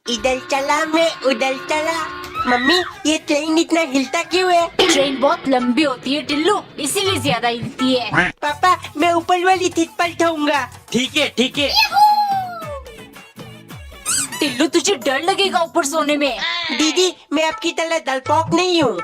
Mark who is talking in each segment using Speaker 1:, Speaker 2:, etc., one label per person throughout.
Speaker 1: इधर चला मैं उधर चला। मम्मी ये ट्रेन इतना हिलता क्यों है?
Speaker 2: ट्रेन बहुत लंबी होती है टिल्लू, इसीलिए ज्यादा हिलती है।
Speaker 1: पापा मैं ऊपर वाली सीट पर ठहूंगा।
Speaker 3: ठीक है ठीक है।
Speaker 2: टिल्लू तुझे डर लगेगा ऊपर सोने में।
Speaker 1: दीदी मैं आपकी तरह डरपोक नहीं हूँ।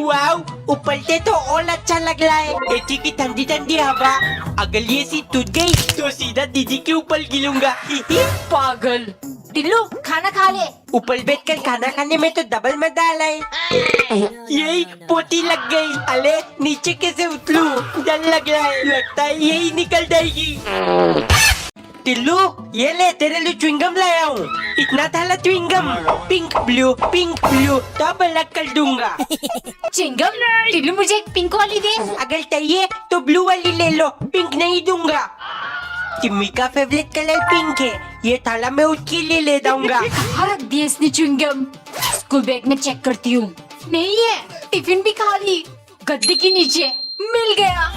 Speaker 1: वाओ ऊपर से तो और अच्छा लग रहा है। एसी की ठंडी ठंडी हवा। अगर ये सीट टूट गई तो सीधा दीदी के ऊपर गिरूंगा।
Speaker 2: पागल। टिल्लू खाना खा ले।
Speaker 1: ऊपर बैठकर खाना खाने में तो डबल मजा आ रहा है। यही पोती लग गई। अरे नीचे कैसे उतरूं? डर लग रहा है। लगता है यही निकल जाएगी। टिल्लू ये ले तेरे लिए च्युइंगम लाया हूँ। इतना थाला च्युइंगम पिंक ब्लू तब अलग कर दूंगा।
Speaker 2: चिंगम टिल्लू मुझे एक पिंक वाली दे।
Speaker 1: अगर चाहिए तो ब्लू वाली ले लो, पिंक नहीं दूंगा। टिम्मी का फेवरेट कलर पिंक है। ये थाला मैं उसके लिए ले जाऊंगा।
Speaker 2: कहाँ रख दिया इसने च्युइंगम? स्कूल बैग में चेक करती हूँ। नहीं है। टिफिन भी खा ली। गद्दे के नीचे मिल गया।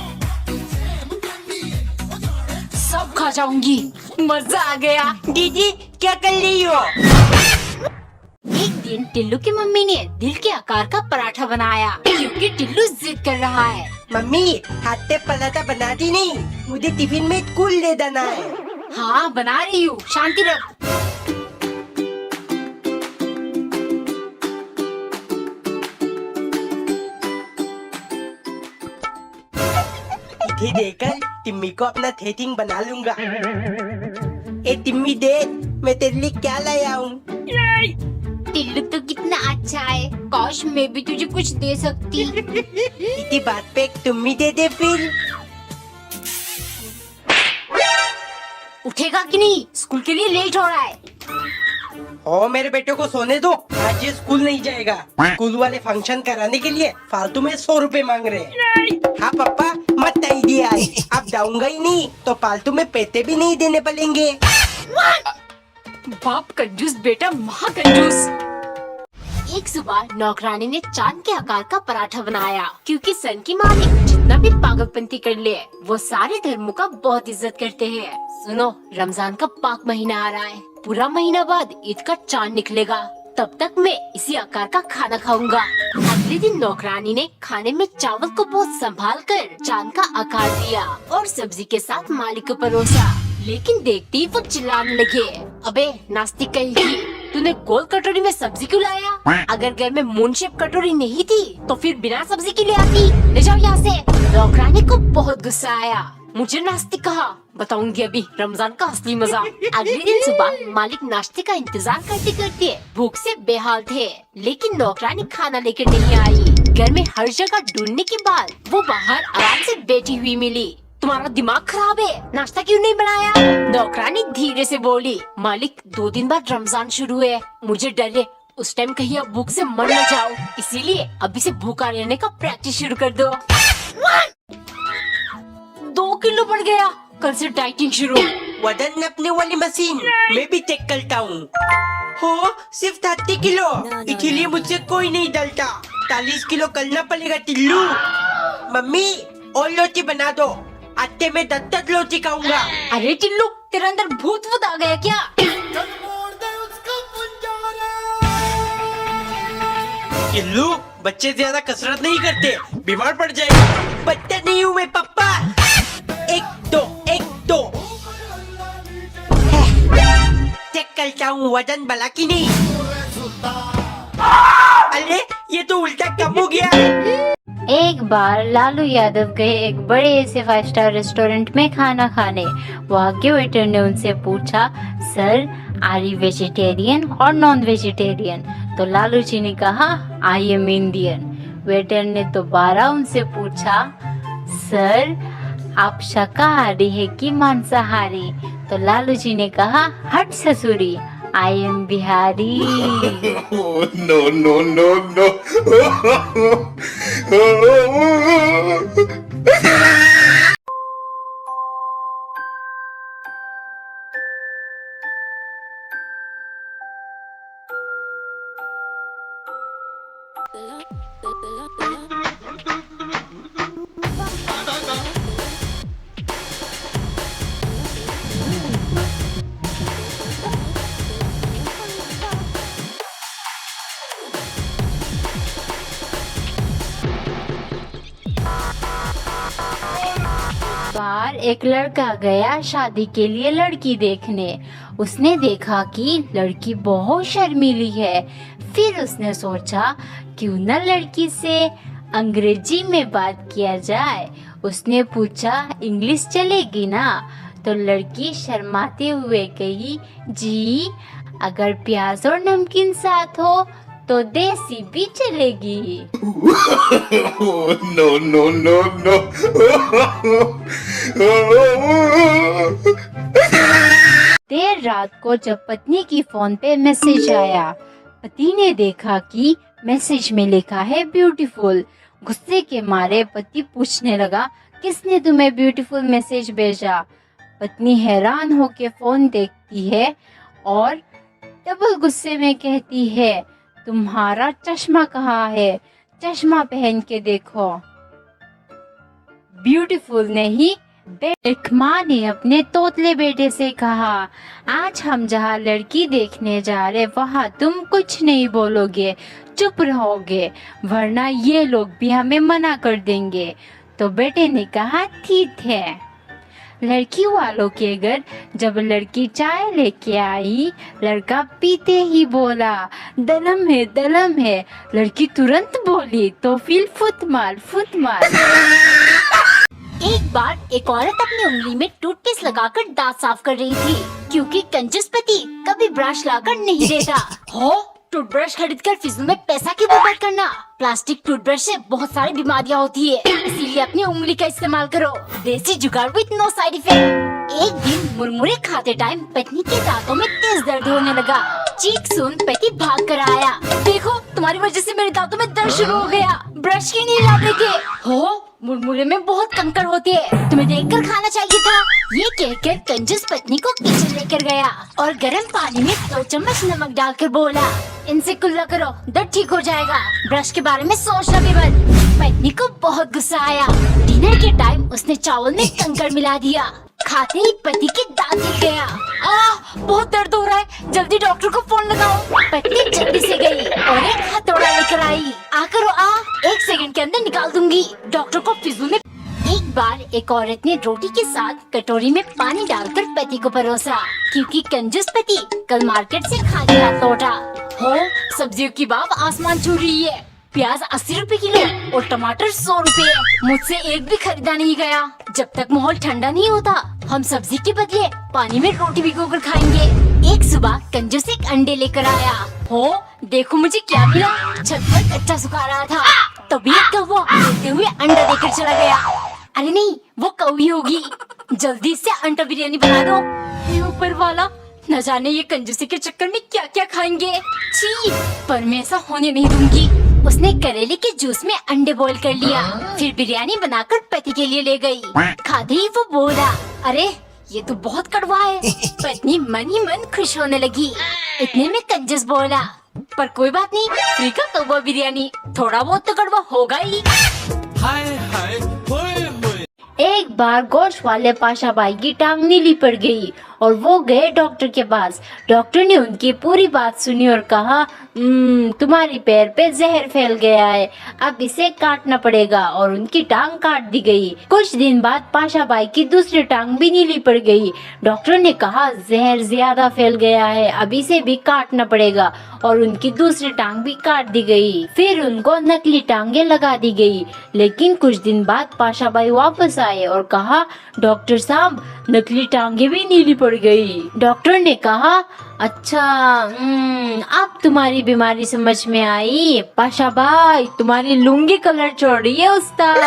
Speaker 2: सब खा जाऊंगी। मजा आ गया।
Speaker 1: दीदी क्या कर रही हो?
Speaker 2: एक दिन टिल्लू की मम्मी ने दिल के आकार का पराठा बनाया क्योंकि टिल्लू जिद कर रहा है।
Speaker 1: मम्मी हाथ से पराठा बना दी नहीं, मुझे टिफिन में स्कूल ले जाना है।
Speaker 2: हाँ बना रही हूँ, शांति रख।
Speaker 1: इसे देकर टिम्मी को अपना थेथिंग बना लूंगा। ए टिम्मी देख मैं तेरे लिए क्या लाया हूँ।
Speaker 2: टिल्लू तो कितना अच्छा है। काश मैं भी तुझे कुछ दे सकती।
Speaker 1: इसी बात पे एक तुम्मी दे दे फिर।
Speaker 2: उठेगा कि नहीं? स्कूल के लिए लेट हो रहा है।
Speaker 1: ओ मेरे बेटे को सोने दो, आज ये स्कूल नहीं जाएगा। स्कूल वाले फंक्शन कराने के लिए फालतू में 100 रुपए मांग रहे हैं। हाँ पापा मत आइडिया, अब जाऊंगा ही नहीं तो फालतू में पैसे भी नहीं देने पड़ेंगे।
Speaker 2: बाप कंजूस बेटा महा कंजूस। एक सुबह नौकरानी ने चांद के आकार का पराठा बनाया क्योंकि सन की मालिक जितना भी पागलपंती कर ले वो सारे धर्मों का बहुत इज्जत करते हैं। सुनो रमजान का पाक महीना आ रहा है। पूरा महीना बाद ईद का चांद निकलेगा। तब तक मैं इसी आकार का खाना खाऊंगा। अगले दिन नौकरानी ने खाने में चावल को बहुत संभाल कर चांद का आकार दिया और सब्जी के साथ मालिक को परोसा। लेकिन देखते ही वो चिल्लाने लगे, अबे नास्तिक कहीं, तूने गोल कटोरी में सब्जी क्यों लाया? अगर घर में मून शेप कटोरी नहीं थी तो फिर बिना सब्जी के लिए आती। ले जाओ यहाँ से। नौकरानी को बहुत गुस्सा आया। मुझे नास्तिक कहा, बताऊंगी अभी रमजान का असली मजा। अगले दिन सुबह मालिक नाश्ते का इंतजार करते करते भूख से बेहाल थे, लेकिन नौकरानी खाना लेकर नहीं आई। घर में हर जगह ढूंढने के बाद वो बाहर आराम से बैठी हुई मिली। तुम्हारा दिमाग खराब है, नाश्ता क्यों नहीं बनाया? नौकरानी धीरे से बोली, मालिक 2 दिन बाद रमजान शुरू है, मुझे डर है उस टाइम कहीं आप भूख से मर न जाओ, इसीलिए अभी से भूखा रहने का प्रैक्टिस शुरू कर दो। 2 किलो बढ़ गया, कल से डाइटिंग शुरू।
Speaker 1: वजन नापने वाली मशीन मैं भी चेक करता हूँ। हो सिर्फ 30 किलो, इसीलिए मुझसे कोई नहीं डरता। 40 किलो करना पड़ेगा टिल्लू। मम्मी और रोटी बना दो, आटे में 10 रोटी खाऊंगा।
Speaker 2: अरे टिल्लू तेरे अंदर भूत वूत आ गया क्या?
Speaker 3: टिल्लू बच्चे ज्यादा कसरत नहीं करते, बीमार पड़ जाएंगे।
Speaker 1: बच्चा नहीं हूँ मैं पापा। 1 2 चेक करता हूँ वजन बढ़ा कि नहीं। अरे ये तो उल्टा कम हो गया।
Speaker 4: एक बार लालू यादव गए एक बड़े से 5 स्टार रेस्टोरेंट में खाना खाने। वहाँ के वेटर ने उनसे पूछा, सर आर यू वेजिटेरियन और नॉन वेजिटेरियन? तो लालू जी ने कहा, आई एम इंडियन। वेटर ने दोबारा उनसे पूछा, सर आप शाकाहारी है कि मांसाहारी? तो लालू जी ने कहा, हट ससुरी, I am Bihari.
Speaker 5: No, no, no, no.
Speaker 4: बार एक लड़का गया शादी के लिए लड़की देखने। उसने देखा कि लड़की बहुत शर्मीली है। फिर उसने सोचा क्यों न लड़की से अंग्रेजी में बात किया जाए। उसने पूछा इंग्लिश चलेगी ना? तो लड़की शर्माते हुए कही, जी अगर प्याज और नमकीन साथ हो तो देसी भी चलेगी।
Speaker 5: No, no, no, no.
Speaker 4: देर रात को जब पत्नी की फोन पे मैसेज आया, पति ने देखा कि मैसेज में लिखा है ब्यूटीफुल। गुस्से के मारे पति पूछने लगा, किसने तुम्हें ब्यूटीफुल मैसेज भेजा? पत्नी हैरान होकर फोन देखती है और डबल गुस्से में कहती है, तुम्हारा चश्मा कहाँ है? चश्मा पहन के देखो। ब्यूटीफुल नहीं। एक माँ ने अपने तोतले बेटे से कहा, आज हम जहाँ लड़की देखने जा रहे वहाँ तुम कुछ नहीं बोलोगे, चुप रहोगे, वरना ये लोग भी हमें मना कर देंगे। तो बेटे ने कहा, ठीक है। लड़की वालों के घर जब लड़की चाय लेके आई, लड़का पीते ही बोला, दलम है दलम है। लड़की तुरंत बोली, तो फिर फुटमाल फुटमाल।
Speaker 2: एक बार एक औरत अपनी उंगली में टूथपेस्ट लगाकर दांत साफ कर रही थी, क्योंकि कंजूस पति कभी ब्रश लाकर नहीं देता। हो टूथब्रश खरीद कर फिजूल में पैसा क्यों बर्बाद करना? प्लास्टिक टूथब्रश से बहुत सारी बीमारियां होती है, इसीलिए अपनी उंगली का इस्तेमाल करो। देसी जुगाड़ विद नो साइड इफेक्ट। एक दिन मुरमुरे खाते टाइम पत्नी के दांतों में तेज दर्द होने लगा। चीख सुन पति भाग कर आया, देखो तुम्हारी वजह से मेरे दांतों में दर्द शुरू हो गया, ब्रश क्यों नहीं ला देते हो? मुरमुरे में बहुत कंकड़ होते हैं, तुम्हें देखकर खाना चाहिए था। ये कहकर कंजूस पत्नी को किचन लेकर गया और गर्म पानी में 2 चम्मच नमक डालकर बोला, इनसे कुल्ला करो, दर्द ठीक हो जाएगा, ब्रश के बारे में सोचना भी मत। पत्नी को बहुत गुस्सा आया। डिनर के टाइम उसने चावल में कंकड़ मिला दिया। खाते ही पति के दांत हिल गया। बहुत दर्द हो रहा है, जल्दी डॉक्टर को फोन लगाओ। पत्नी जल्दी से गई और एक हथौड़ा लेकर आई। करो 1 सेकंड के अंदर निकाल दूंगी। डॉक्टर को फिजूल में। एक बार एक औरत ने रोटी के साथ कटोरी में पानी डालकर पति को परोसा, क्योंकि कंजूस पति कल मार्केट से खाली हाथ लौटा। हो सब्जियों की भाव आसमान छू रही है। प्याज 80 रुपए किलो और टमाटर 100 रुपए। मुझसे एक भी खरीदा नहीं गया। जब तक माहौल ठंडा नहीं होता हम सब्जी के बदले पानी में रोटी भिगोकर खाएंगे। एक सुबह कंजूस एक अंडे लेकर आया। हो देखो मुझे क्या मिला, छत पर कच्चा सुखा रहा था, तभी एक कौवा उड़ते हुए अंडा देकर चला गया। अरे नहीं, वो कौवी होगी। जल्दी से अंडा बिरयानी बना दो। हे ऊपर वाला, न जाने ये कंजूसी के चक्कर में क्या क्या खाएंगे। छी, पर मैं ऐसा होने नहीं दूंगी। उसने करेले के जूस में अंडे बॉईल कर लिया, फिर बिरयानी बनाकर पति के लिए ले गई। खाते ही वो बोला, अरे ये तो बहुत कड़वा है। पत्नी मन ही मन खुश होने लगी। इतने में कंजूस बोला, पर कोई बात नहीं, फ्री का कौवा बिरयानी, थोड़ा बहुत तो कड़वा होगा ही।
Speaker 3: हाय हाय होए होए।
Speaker 4: एक बार गोश्त वाले पाशा भाई की टांग नीली पड़ गई और वो गए डॉक्टर के पास। डॉक्टर ने उनकी पूरी बात सुनी और कहा, तुम्हारी पैर पे जहर फैल गया है, अब इसे काटना पड़ेगा। और उनकी टांग काट दी गई। कुछ दिन बाद पाशा भाई की दूसरी टांग भी नीली पड़ गई। डॉक्टर ने कहा, जहर ज्यादा फैल गया है, अब इसे भी काटना पड़ेगा। और उनकी दूसरी टांग भी काट दी गई। फिर उनको नकली टांगे लगा दी गई। लेकिन कुछ दिन बाद पाशा भाई वापस आए और कहा, डॉक्टर साहब नकली टांगे भी नीली पड़ गई। डॉक्टर ने कहा, अच्छा अब तुम्हारी बीमारी समझ में आई। पाशा भाई तुम्हारी लुंगी कलर छोड़ रही है उस्ताद।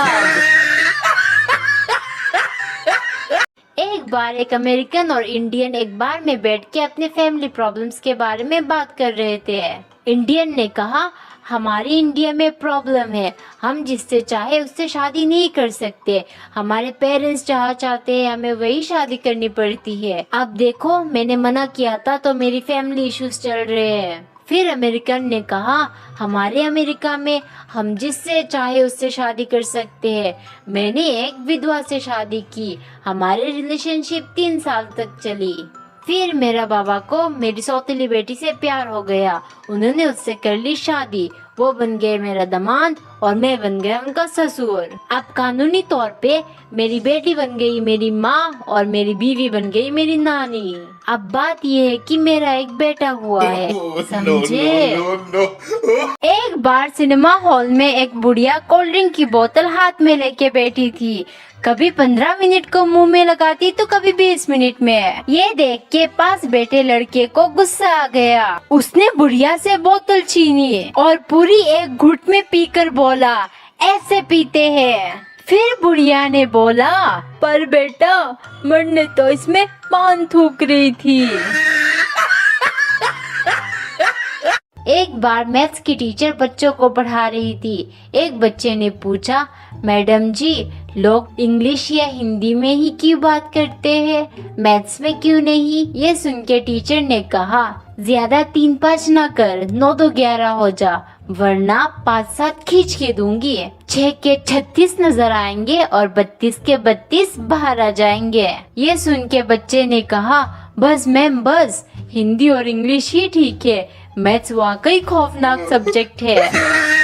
Speaker 4: एक बार एक अमेरिकन और इंडियन एक बार में बैठ के अपने फैमिली प्रॉब्लम्स के बारे में बात कर रहे थे। इंडियन ने कहा, हमारी इंडिया में प्रॉब्लम है, हम जिससे चाहे उससे शादी नहीं कर सकते। हमारे पेरेंट्स जहाँ चाहते हैं हमें वही शादी करनी पड़ती है। अब देखो मैंने मना किया था तो मेरी फैमिली इश्यूज चल रहे हैं। फिर अमेरिकन ने कहा, हमारे अमेरिका में हम जिससे चाहे उससे शादी कर सकते हैं। मैंने एक विधवा से शादी की, हमारे रिलेशनशिप 3 साल तक चली। फिर मेरा बाबा को मेरी सौतेली बेटी से प्यार हो गया। उन्होंने उससे कर ली शादी। वो बन गए मेरा दामाद और मैं बन गया उनका ससुर। अब कानूनी तौर पे मेरी बेटी बन गई मेरी माँ और मेरी बीवी बन गई मेरी नानी। अब बात ये है कि मेरा एक बेटा हुआ है, समझे? एक बार सिनेमा हॉल में एक बुढ़िया कोल्ड ड्रिंक की बोतल हाथ में लेके बैठी थी। कभी 15 मिनट को मुंह में लगाती तो कभी 20 मिनट में। ये देख के पास बैठे लड़के को गुस्सा आ गया। उसने बुढ़िया से बोतल छीनी और पूरी एक घुट में पीकर बोला, ऐसे पीते हैं। फिर बुढ़िया ने बोला, पर बेटा मरने तो इसमें पान थूक रही थी। एक बार मैथ्स की टीचर बच्चों को पढ़ा रही थी। एक बच्चे ने पूछा, मैडम जी लोग इंग्लिश या हिंदी में ही क्यों बात करते हैं, मैथ्स में क्यों नहीं? ये सुन के टीचर ने कहा, ज्यादा 3-5 ना कर, 9-2 11 हो जा, वरना 5-7 खींच के दूंगी। 6 के 36 नजर आएंगे और 32 के 32 बाहर आ जाएंगे। ये सुन के बच्चे ने कहा, बस मैम बस, हिंदी और इंग्लिश ही ठीक है, मैथ्स वाकई खौफनाक सब्जेक्ट है।